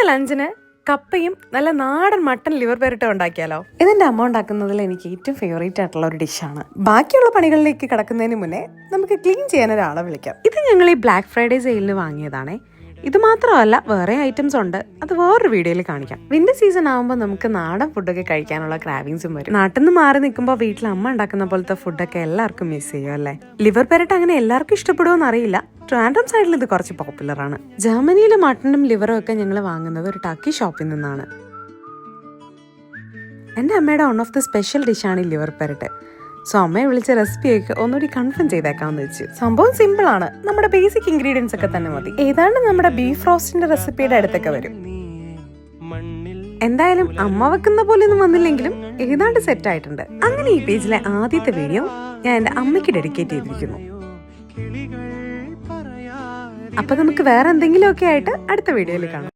ഇന്നത്തെ ലഞ്ചിന് കപ്പയും നല്ല നാടൻ മട്ടൻ ലിവർ പെരട്ടും ഉണ്ടാക്കിയാലോ? ഇതെന്റെ അമ്മ ഉണ്ടാക്കുന്നതിൽ എനിക്ക് ഏറ്റവും ഫേവറേറ്റ് ആയിട്ടുള്ള ഒരു ഡിഷാണ്. ബാക്കിയുള്ള പണികളിലേക്ക് കിടക്കുന്നതിന് മുന്നേ നമുക്ക് ക്ലീൻ ചെയ്യാൻ ഒരാളെ വിളിക്കാം. ഇത് ഞങ്ങൾ ഈ ബ്ലാക്ക് ഫ്രൈഡേ സെയിലിന് വാങ്ങിയതാണേ. ഇത് മാത്രമല്ല, വേറെ ഐറ്റംസ് ഉണ്ട്, അത് വേറൊരു വീഡിയോയിൽ കാണിക്കാം. വിന്റർ സീസൺ ആകുമ്പോൾ നമുക്ക് നാടൻ ഫുഡൊക്കെ കഴിക്കാനുള്ള ക്രാവിങ്സും വരും. നാട്ടിൽ നിന്ന് മാറി നിൽക്കുമ്പോൾ വീട്ടിൽ അമ്മ ഉണ്ടാക്കുന്ന പോലത്തെ ഫുഡൊക്കെ എല്ലാവർക്കും മിസ് ചെയ്യും അല്ലേ? ലിവർ പെരട്ട് അങ്ങനെ എല്ലാവർക്കും ഇഷ്ടപ്പെടുമോന്ന് അറിയില്ല. ട്രാൻഡ്രം സൈഡിൽ ഇത് കുറച്ച് പോപ്പുലറാണ്. ജർമ്മനിയിലെ മട്ടനും ലിവറും ഒക്കെ ഞങ്ങൾ വാങ്ങുന്നത് ഒരു ടർക്കി ഷോപ്പിൽ നിന്നാണ്. എൻ്റെ അമ്മയുടെ വൺ ഓഫ് ദി സ്പെഷ്യൽ ഡിഷാണ് ഈ ലിവർ പെരട്ട്. സോ അമ്മയെ വിളിച്ച റെസിപ്പിയൊക്കെ ഒന്നുകൂടി കൺഫേം ചെയ്തേക്കാമെന്ന് വെച്ചു. സംഭവം സിമ്പിൾ ആണ്, നമ്മുടെ ബേസിക് ഇൻഗ്രീഡിയൻസ് ഒക്കെ തന്നെ മതി. ഏതാണ്ട് നമ്മുടെ ബീഫ് റോസ്റ്റിന്റെ റെസിപ്പിയുടെ അടുത്തൊക്കെ വരും. എന്തായാലും അമ്മ വെക്കുന്ന പോലെ ഒന്നും വന്നില്ലെങ്കിലും ഏതാണ്ട് സെറ്റ് ആയിട്ടുണ്ട്. അങ്ങനെ ഈ പേജിലെ ആദ്യത്തെ വീഡിയോ ഞാൻ എൻ്റെ അമ്മയ്ക്ക് ഡെഡിക്കേറ്റ് ചെയ്തിരിക്കുന്നു. അപ്പൊ നമുക്ക് വേറെ എന്തെങ്കിലും ഒക്കെ ആയിട്ട് അടുത്ത വീഡിയോയിൽ കാണാം.